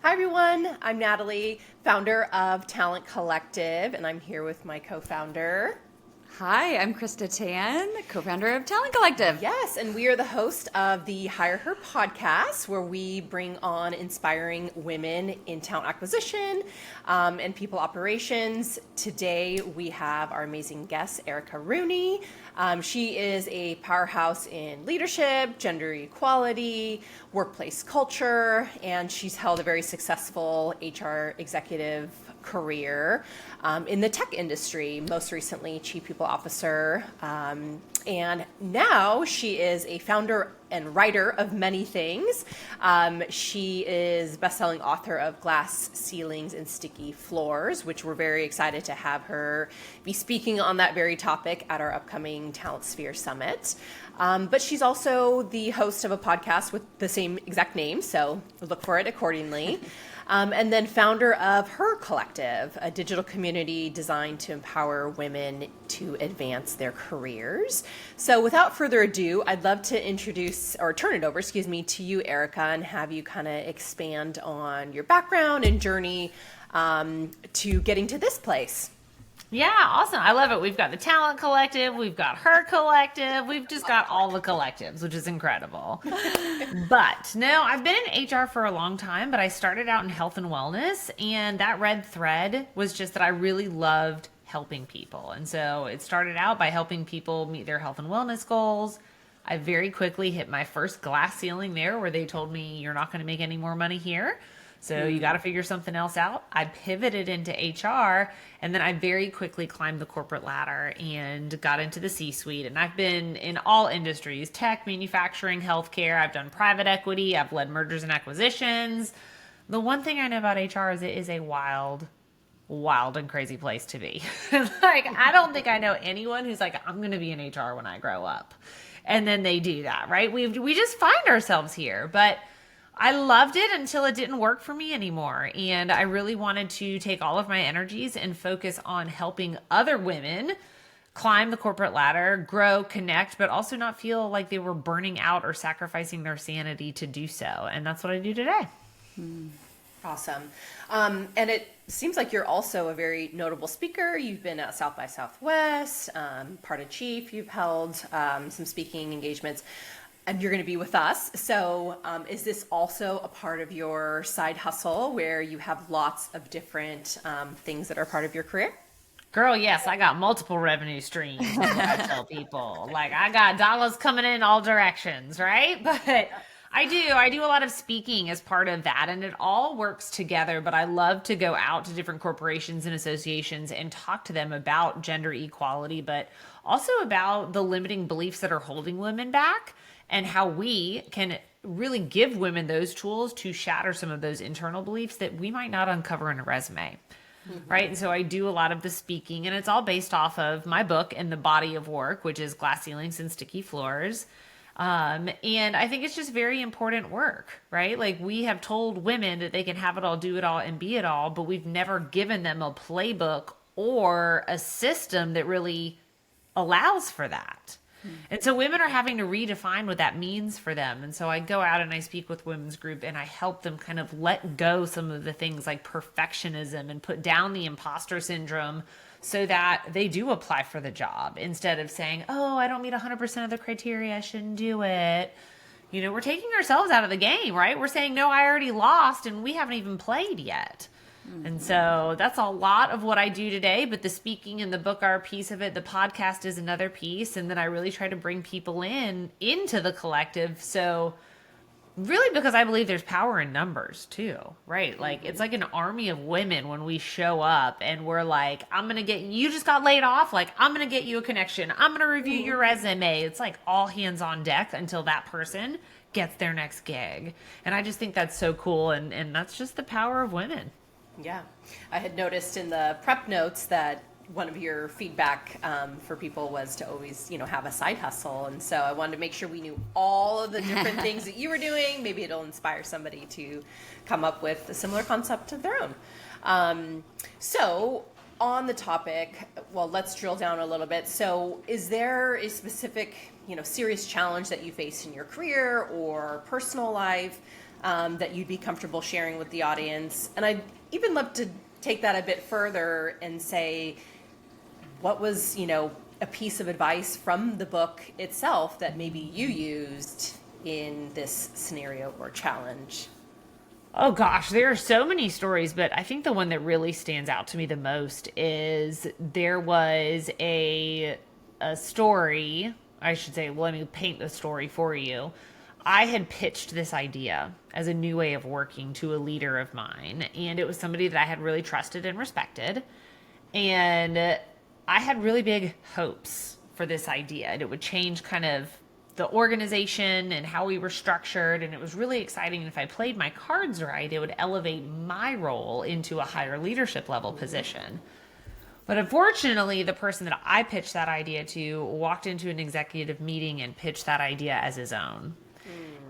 Hi everyone, I'm Natalie, founder of Talent Collective, and I'm here with my co-founder. Hi, I'm Krista Tan, co-founder of Talent Collective. Yes, and we are the host of the Hire Her podcast, where we bring on inspiring women in talent acquisition and people operations. Today we have our amazing guest, Erica Rooney. She is a powerhouse in leadership, gender equality, workplace culture, and she's held a very successful HR executive career in the tech industry, most recently Chief People Officer. And now she is a founder and writer of many things. She is best-selling author of Glass Ceilings and Sticky Floors, which we're very excited to have her be speaking on that very topic at our upcoming Talent Sphere Summit. But she's also the host of a podcast with the same exact name, so look for it accordingly. And then founder of HIREHER Collective, a digital community designed to empower women to advance their careers. So without further ado, I'd love to introduce or turn it over, to you, Erica, and have you kind of expand on your background and journey to getting to this place. Yeah, awesome. I love it. We've got the Talent Collective, we've got HIREHER Collective, we've just got all the collectives, which is incredible. But no, I've been in HR for a long time, but I started out in health and wellness, and that red thread was just that I really loved helping people. And so it started out by helping people meet their health and wellness goals. I very quickly hit my first glass ceiling there where they told me, you're not going to make any more money here. So you got to figure something else out. I pivoted into HR, and then I very quickly climbed the corporate ladder and got into the C-suite. And I've been in all industries: tech, manufacturing, healthcare. I've done private equity. I've led mergers and acquisitions. The one thing I know about HR is it is a wild and crazy place to be. Like, I don't think I know anyone who's like, I'm going to be in HR when I grow up. And then they do that, right? We just find ourselves here. But I loved it until it didn't work for me anymore. And I really wanted to take all of my energies and focus on helping other women climb the corporate ladder, grow, connect, but also not feel like they were burning out or sacrificing their sanity to do so. And that's what I do today. Awesome. And it seems like you're also a very notable speaker. You've been at South by Southwest, part of Chief. You've held some speaking engagements. And you're going to be with us. So is this also a part of your side hustle where you have lots of different things that are part of your career? Girl, yes, I got multiple revenue streams. I tell people, like, I got dollars coming in all directions, right? But I do a lot of speaking as part of that, and it all works together. But I love to go out to different corporations and associations and talk to them about gender equality, but also about the limiting beliefs that are holding women back, and how we can really give women those tools to shatter some of those internal beliefs that we might not uncover in a resume. Right. And so I do a lot of the speaking, and it's all based off of my book and the body of work, which is Glass Ceilings and Sticky Floors. And I think it's just very important work, right? Like, we have told women that they can have it all, do it all, and be it all, but we've never given them a playbook or a system that really allows for that. And so women are having to redefine what that means for them. And so I go out and I speak with women's group, and I help them kind of let go some of the things like perfectionism and put down the imposter syndrome so that they do apply for the job instead of saying, oh, I don't meet 100% of the criteria, I shouldn't do it. You know, we're taking ourselves out of the game, right? We're saying, no, I already lost and we haven't even played yet. And so that's a lot of what I do today, but the speaking and the book are a piece of it. The podcast is another piece. And then I really try to bring people into the collective. So really, because I believe there's power in numbers too, right? Like, it's like an army of women when we show up and we're like, you just got laid off. Like, I'm going to get you a connection. I'm going to review your resume. It's like all hands on deck until that person gets their next gig. And I just think that's so cool. And that's just the power of women. Yeah. I had noticed in the prep notes that one of your feedback for people was to always, have a side hustle. And so I wanted to make sure we knew all of the different things that you were doing. Maybe it'll inspire somebody to come up with a similar concept of their own. So on the topic, well, let's drill down a little bit. So is there a specific, serious challenge that you face in your career or personal life that you'd be comfortable sharing with the audience? And I'd even love to take that a bit further and say, what was, a piece of advice from the book itself that maybe you used in this scenario or challenge? Oh gosh, there are so many stories, but I think the one that really stands out to me the most is there was a story, I should say, let me paint the story for you. I had pitched this idea as a new way of working to a leader of mine, and it was somebody that I had really trusted and respected. And I had really big hopes for this idea, and it would change kind of the organization and how we were structured. And it was really exciting. And if I played my cards right, it would elevate my role into a higher leadership level position. But unfortunately, the person that I pitched that idea to walked into an executive meeting and pitched that idea as his own.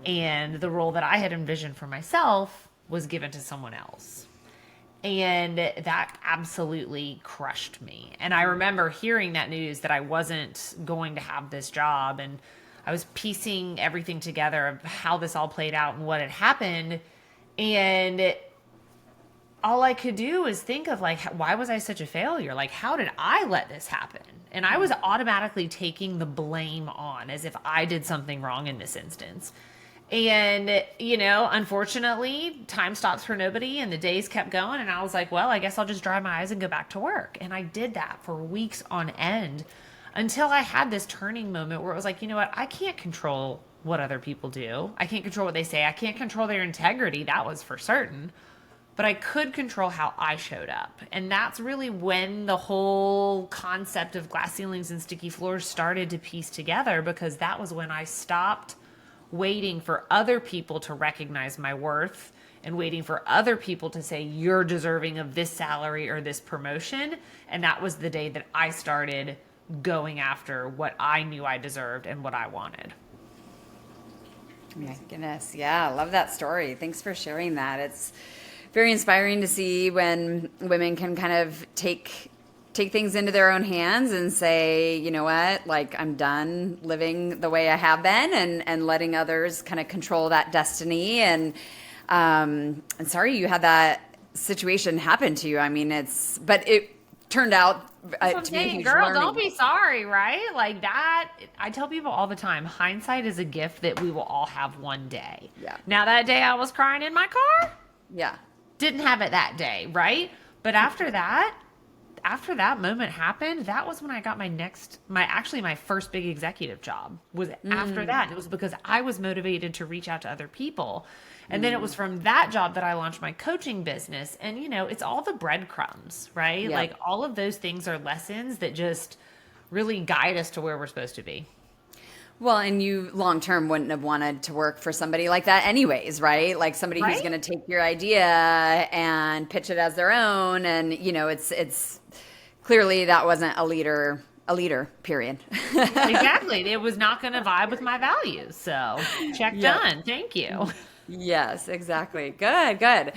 And the role that I had envisioned for myself was given to someone else. And that absolutely crushed me. And I remember hearing that news that I wasn't going to have this job. And I was piecing everything together of how this all played out and what had happened. And all I could do is think of why was I such a failure? Like, how did I let this happen? And I was automatically taking the blame on as if I did something wrong in this instance. And, unfortunately, time stops for nobody and the days kept going. And I was like, well, I guess I'll just dry my eyes and go back to work. And I did that for weeks on end until I had this turning moment where it was like, you know what? I can't control what other people do. I can't control what they say. I can't control their integrity. That was for certain. But I could control how I showed up. And that's really when the whole concept of glass ceilings and sticky floors started to piece together, because that was when I stopped waiting for other people to recognize my worth and waiting for other people to say, you're deserving of this salary or this promotion. And that was the day that I started going after what I knew I deserved and what I wanted. My goodness. Yeah, I love that story. Thanks for sharing that. It's very inspiring to see when women can kind of take things into their own hands and say, you know what, like, I'm done living the way I have been and letting others kind of control that destiny. And sorry you had that situation happen to you. I mean, but it turned out to be a huge girl, learning. don't be sorry, right? Like that, I tell people all the time, hindsight is a gift that we will all have one day. Yeah. Now, that day I was crying in my car, Yeah. didn't have it that day, right? But after that moment happened, that was when I got my first big executive job was after that. And it was because I was motivated to reach out to other people. And then it was from that job that I launched my coaching business. And, it's all the breadcrumbs, right? Yeah. Like, all of those things are lessons that just really guide us to where we're supposed to be. Well, and you long-term wouldn't have wanted to work for somebody like that anyways, right? Like somebody who's Right? going to take your idea and pitch it as their own. And, it's clearly that wasn't a leader, period. Exactly. It was not going to vibe with my values. So check done. Thank you. Yes, exactly. Good.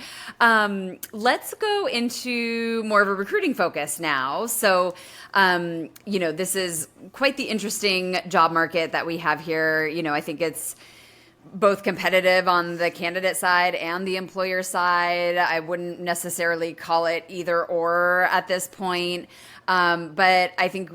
Let's go into more of a recruiting focus now. So, this is quite the interesting job market that we have here. I think it's both competitive on the candidate side and the employer side. I wouldn't necessarily call it either or at this point. But I think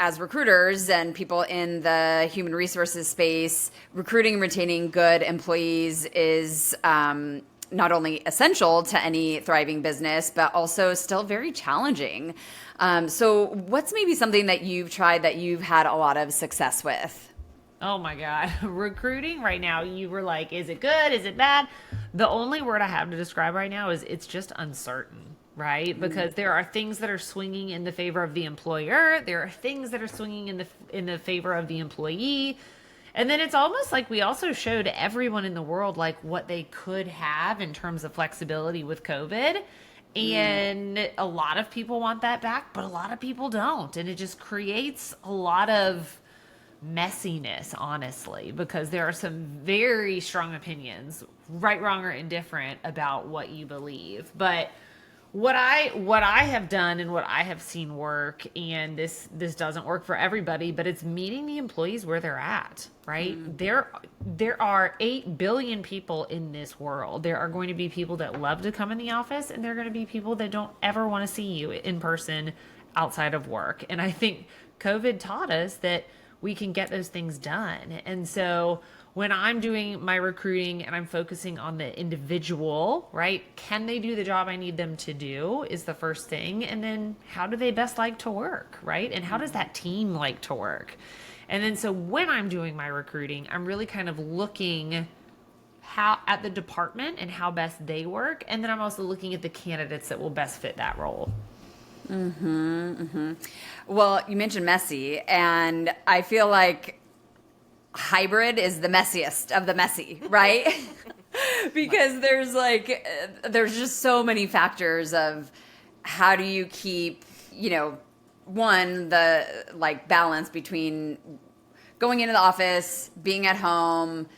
as recruiters and people in the human resources space, recruiting and retaining good employees is not only essential to any thriving business, but also still very challenging. So what's maybe something that you've tried that you've had a lot of success with? Oh my God. Recruiting right now, you were like, is it good? Is it bad? The only word I have to describe right now is it's just uncertain, right? Because there are things that are swinging in the favor of the employer. There are things that are swinging in the favor of the employee. And then it's almost like we also showed everyone in the world like what they could have in terms of flexibility with COVID. And a lot of people want that back, but a lot of people don't. And it just creates a lot of messiness, honestly, because there are some very strong opinions, right, wrong, or indifferent about what you believe. But What I have done and what I have seen work, and this doesn't work for everybody, but it's meeting the employees where they're at, right? There are 8 billion people in this world. There are going to be people that love to come in the office, and there are going to be people that don't ever want to see you in person outside of work. And I think COVID taught us that we can get those things done. And so when I'm doing my recruiting and I'm focusing on the individual, right? Can they do the job I need them to do is the first thing. And then how do they best like to work, right? And how does that team like to work? And then so when I'm doing my recruiting, I'm really kind of looking how at the department and how best they work. And then I'm also looking at the candidates that will best fit that role. Well, you mentioned messy, and I feel like hybrid is the messiest of the messy, right? Because there's just so many factors of how do you keep, one, the balance between going into the office, being at home,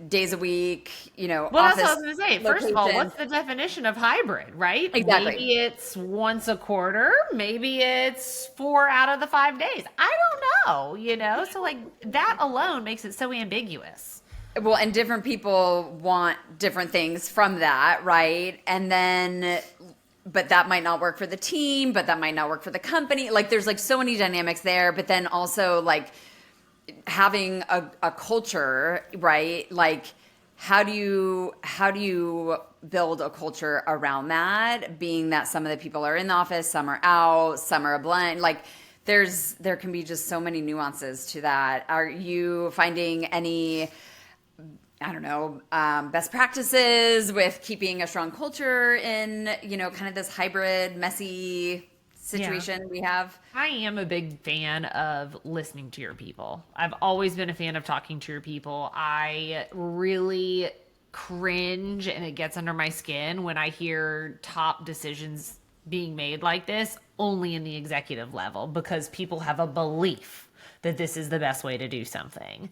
days a week, Well, office that's what I was going to say. First of all, location. what's the definition of hybrid, right? Exactly. Maybe it's once a quarter. Maybe it's 4 out of the 5 days. I don't know, So that alone makes it so ambiguous. Well, and different people want different things from that, right? And then, but that might not work for the team, but that might not work for the company. There's so many dynamics there, but then also having a culture, right? How do you build a culture around that, being that some of the people are in the office, some are out, some are a blend, there can be just so many nuances to that. Are you finding any, I don't know, best practices with keeping a strong culture in, kind of this hybrid, messy situation we have? I am a big fan of listening to your people. I've always been a fan of talking to your people. I really cringe and it gets under my skin when I hear top decisions being made like this only in the executive level because people have a belief that this is the best way to do something.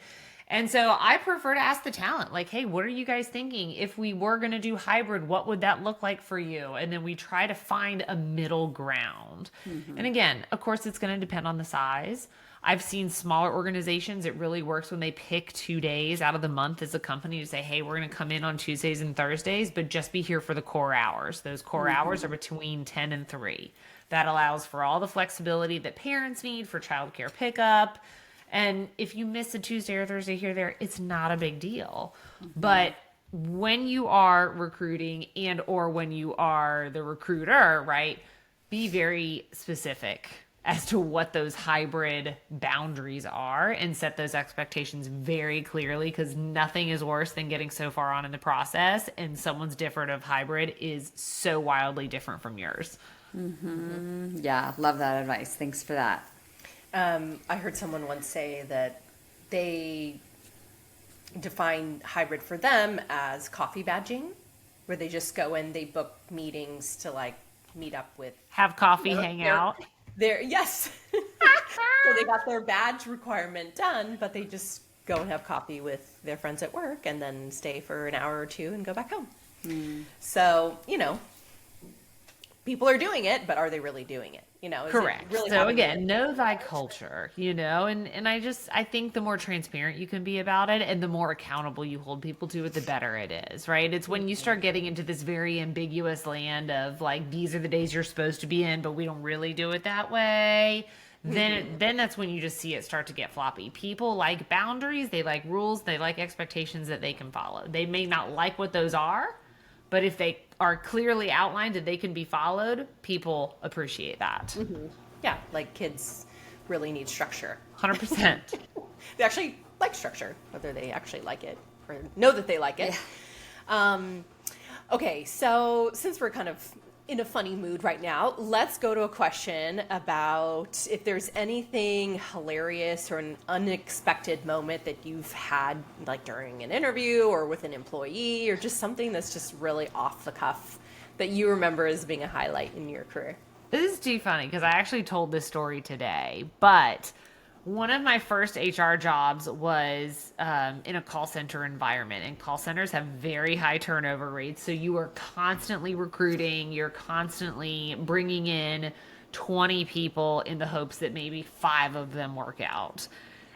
And so I prefer to ask the talent, hey, what are you guys thinking? If we were going to do hybrid, what would that look like for you? And then we try to find a middle ground. And again, of course, it's going to depend on the size. I've seen smaller organizations, it really works when they pick 2 days out of the month as a company to say, hey, we're going to come in on Tuesdays and Thursdays, but just be here for the core hours. Those core hours are between 10 and 3. That allows for all the flexibility that parents need for childcare pickup. And if you miss a Tuesday or Thursday here or there, it's not a big deal. But when you are recruiting and or when you are the recruiter, right, be very specific as to what those hybrid boundaries are and set those expectations very clearly, because nothing is worse than getting so far on in the process and someone's different of hybrid is so wildly different from yours. Yeah, love that advice. Thanks for that. I heard someone once say that they define hybrid for them as coffee badging, where they just go and they book meetings to meet up with, Have coffee, hang out. Yes. So they got their badge requirement done, but they just go and have coffee with their friends at work and then stay for an hour or two and go back home. So, people are doing it, but are they really doing it? Is Correct. It really So again, know thy culture, and I think the more transparent you can be about it and the more accountable you hold people to it, the better it is, right? It's when you start getting into this very ambiguous land of these are the days you're supposed to be in, but we don't really do it that way. Then that's when you just see it start to get floppy. People like boundaries, they like rules, they like expectations that they can follow. They may not like what those are, but if they are clearly outlined and they can be followed, people appreciate that. Yeah, kids really need structure. 100%. They actually like structure, whether they actually like it or know that they like it. Yeah. Okay, so since we're kind of in a funny mood right now, let's go to a question about if there's anything hilarious or an unexpected moment that you've had during an interview or with an employee, or just something that's just really off the cuff that you remember as being a highlight in your career. This is too funny because I actually told this story today, but One of my first HR jobs was in a call center environment, and call centers have very high turnover rates. So you are constantly recruiting, you're constantly bringing in 20 people in the hopes that maybe 5 of them work out.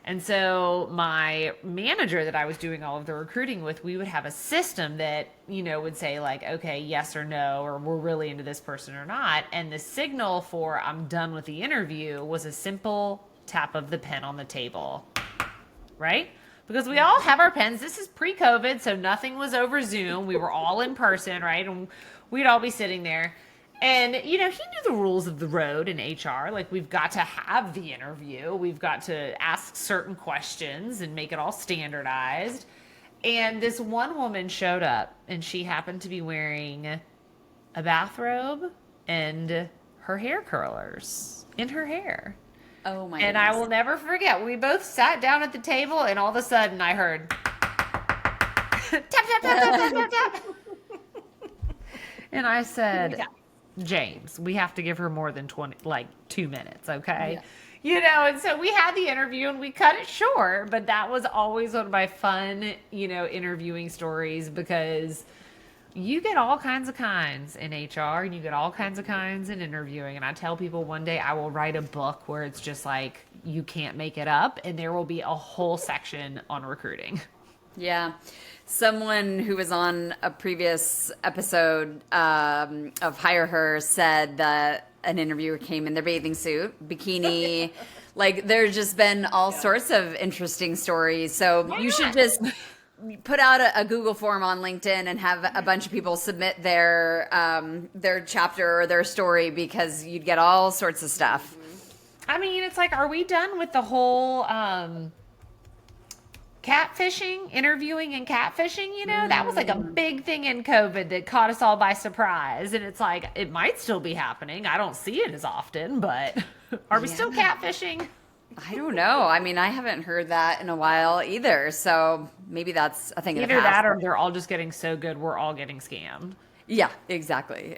And so my manager that I was doing all of the recruiting with, we would have a system that, would say like, okay, yes or no, or we're really into this person or not. And the signal for I'm done with the interview was a simple tap of the pen on the table, right? Because we all have our pens. This is pre-COVID, so nothing was over Zoom. We were all in person, right? And we'd all be sitting there. And, he knew the rules of the road in HR. Like, we've got to have the interview. We've got to ask certain questions and make it all standardized. And this one woman showed up, and she happened to be wearing a bathrobe and her hair curlers in her hair. Oh my And goodness. I will never forget. We both sat down at the table, and all of a sudden I heard tap, tap, tap, tap, tap, tap, tap. And I said, James, we have to give her more than 2 minutes, okay? Yeah. And so we had the interview and we cut it short, but that was always one of my fun, interviewing stories, because you get all kinds in HR, and you get all kinds in interviewing. And I tell people one day I will write a book where it's just like, you can't make it up, and there will be a whole section on recruiting. Yeah. Someone who was on a previous episode of Hire Her said that an interviewer came in their bathing suit, bikini. Like, there's just been all sorts of interesting stories. So you should just put out a Google form on LinkedIn and have a bunch of people submit their chapter or their story, because you'd get all sorts of stuff. I mean, it's like, are we done with the whole catfishing, interviewing and catfishing? That was like a big thing in COVID that caught us all by surprise. And it's like, it might still be happening. I don't see it as often, but are we still catfishing? I don't know. I mean, I haven't heard that in a while either. So maybe that's a thing of the Either past. that, or they're all just getting so good we're all getting scammed. Yeah, exactly.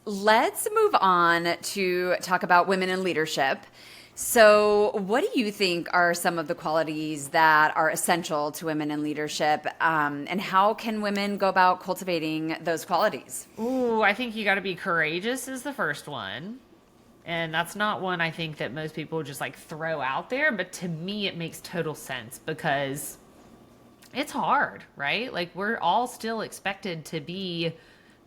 Let's move on to talk about women in leadership. So what do you think are some of the qualities that are essential to women in leadership, and how can women go about cultivating those qualities? Ooh, I think you got to be courageous is the first one. And that's not one I think that most people just like throw out there, but to me it makes total sense, because it's hard, right? Like, we're all still expected to be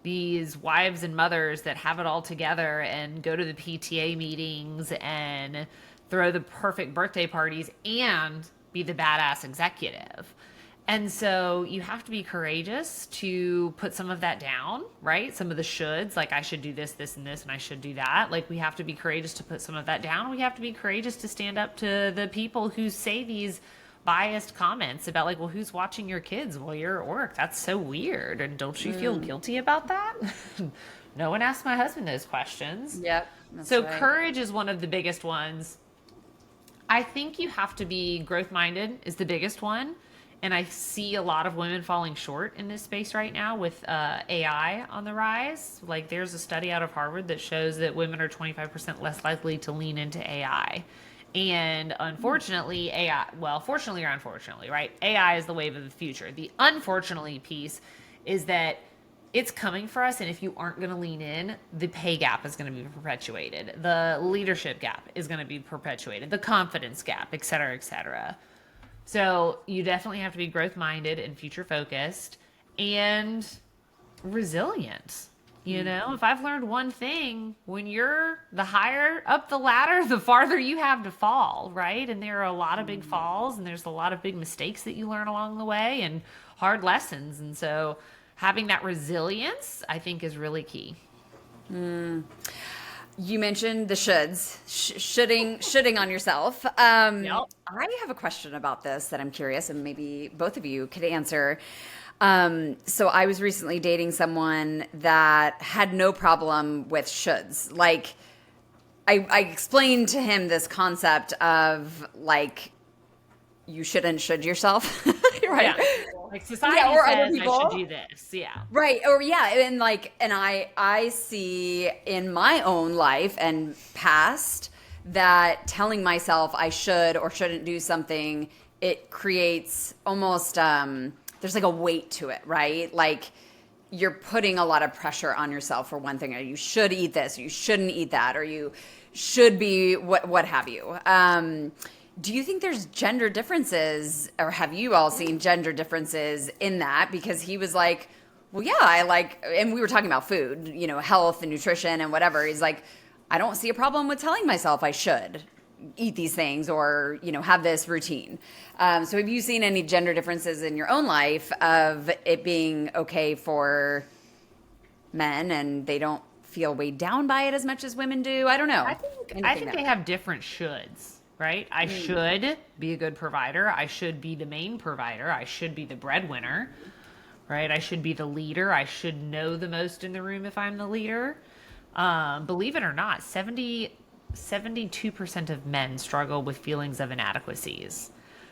these wives and mothers that have it all together and go to the PTA meetings and throw the perfect birthday parties and be the badass executive. And so you have to be courageous to put some of that down, right? Some of the shoulds, like I should do this, this, and this, and I should do that. Like, we have to be courageous to put some of that down. We have to be courageous to stand up to the people who say these biased comments about like, well, who's watching your kids while you're at work? That's so weird. And don't you feel guilty about that? No one asked my husband those questions. Yep. So courage is one of the biggest ones. I think you have to be growth-minded is the biggest one. And I see a lot of women falling short in this space right now with AI on the rise. Like, there's a study out of Harvard that shows that women are 25% less likely to lean into AI. And unfortunately, fortunately or unfortunately, right? AI is the wave of the future. The unfortunately piece is that it's coming for us. And if you aren't going to lean in, the pay gap is going to be perpetuated. The leadership gap is going to be perpetuated. The confidence gap, et cetera, et cetera. So you definitely have to be growth-minded and future-focused and resilient. If I've learned one thing, when you're the higher up the ladder, the farther you have to fall, right? And there are a lot of big falls, and there's a lot of big mistakes that you learn along the way and hard lessons. And so having that resilience, I think, is really key. You mentioned the shoulds, shoulding on yourself. Yep. I have a question about this that I'm curious, and maybe both of you could answer. So I was recently dating someone that had no problem with shoulds. Like, I explained to him this concept of like, you shouldn't should yourself, right? Yeah. Like, society or says other people. I should do this. Yeah. Right. Or and I see in my own life and past that telling myself I should or shouldn't do something, it creates almost, there's like a weight to it, right? Like you're putting a lot of pressure on yourself for one thing, or you should eat this, or you shouldn't eat that, or you should be what have you. Do you think there's gender differences, or have you all seen gender differences in that? Because he was like, well, yeah, I like, and we were talking about food, you know, health and nutrition and whatever. He's like, I don't see a problem with telling myself I should eat these things or, you know, have this routine. So have you seen any gender differences in your own life of it being okay for men and they don't feel weighed down by it as much as women do? I don't know. I think they have different shoulds. Right? I should be a good provider. I should be the main provider. I should be the breadwinner. Right? I should be the leader. I should know the most in the room if I'm the leader. Believe it or not, 72% of men struggle with feelings of inadequacies.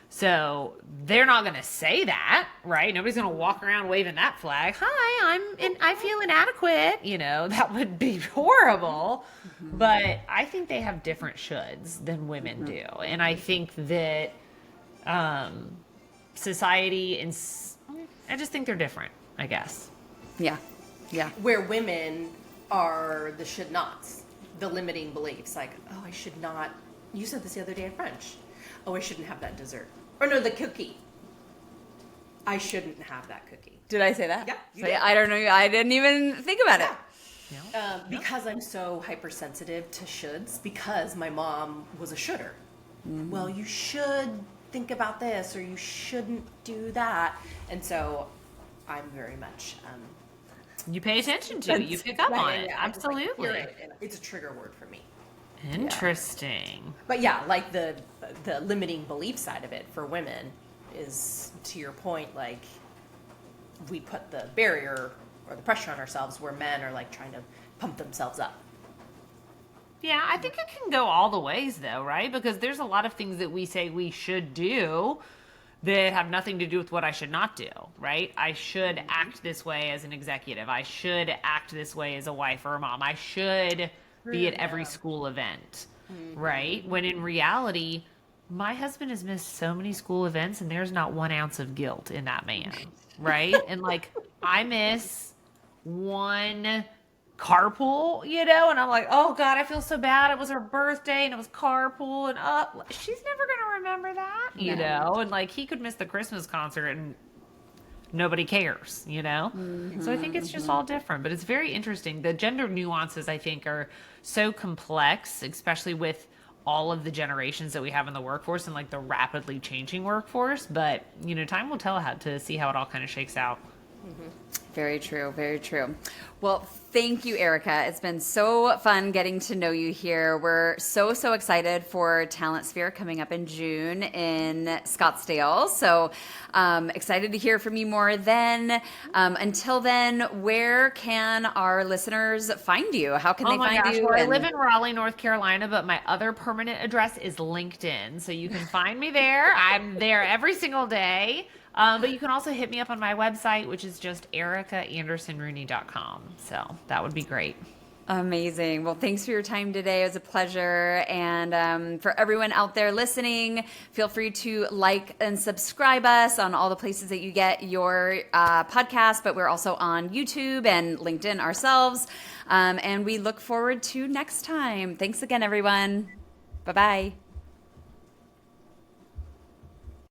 So they're not going to say that, right? Nobody's going to walk around waving that flag. Hi, I feel inadequate. You know, that would be horrible. But I think they have different shoulds than women do. And I think that society, I just think they're different, I guess. Yeah. Yeah. Where women are the should nots, the limiting beliefs. Like, oh, I should not. You said this the other day in French. Oh, I shouldn't have that dessert. Or no, the cookie. I shouldn't have that cookie. Did I say that? Yeah, you So, did. I don't know. I didn't even think about it. Because I'm so hypersensitive to shoulds, because my mom was a shoulder. Well, you should think about this, or you shouldn't do that. And so I'm very much... You pay attention to it. You pick up on it. yeah, Absolutely. It's a trigger word for me. Interesting. But yeah, like the limiting belief side of it for women is, to your point, like we put the barrier or the pressure on ourselves where men are like trying to pump themselves up. Yeah, I think it can go all the ways though, right? Because there's a lot of things that we say we should do that have nothing to do with what I should not do, right? I should act this way as an executive. I should act this way as a wife or a mom. I should be at every school event, right? When in reality, my husband has missed so many school events and there's not 1 ounce of guilt in that man, right? And like, I miss one carpool, you know, and I'm like, oh God, I feel so bad. It was her birthday and it was carpool and she's never going to remember that, you know? And like, he could miss the Christmas concert and nobody cares, you know? So I think it's just all different, but it's very interesting. The gender nuances, I think, are so complex, especially with all of the generations that we have in the workforce and like the rapidly changing workforce. But, you know, time will tell to see how it all kind of shakes out. Very true. Very true. Well, thank you, Erica. It's been so fun getting to know you here. We're so excited for Talent Sphere coming up in June in Scottsdale. So excited to hear from you more then. Until then, where can our listeners find you? How can they find you? Well, I live in Raleigh, North Carolina, but my other permanent address is LinkedIn. So you can find me there. I'm there every single day. But you can also hit me up on my website, which is just ericaandersonrooney.com. So that would be great. Amazing. Well, thanks for your time today. It was a pleasure. And for everyone out there listening, feel free to like and subscribe us on all the places that you get your podcast. But we're also on YouTube and LinkedIn ourselves. And we look forward to next time. Thanks again, everyone. Bye-bye.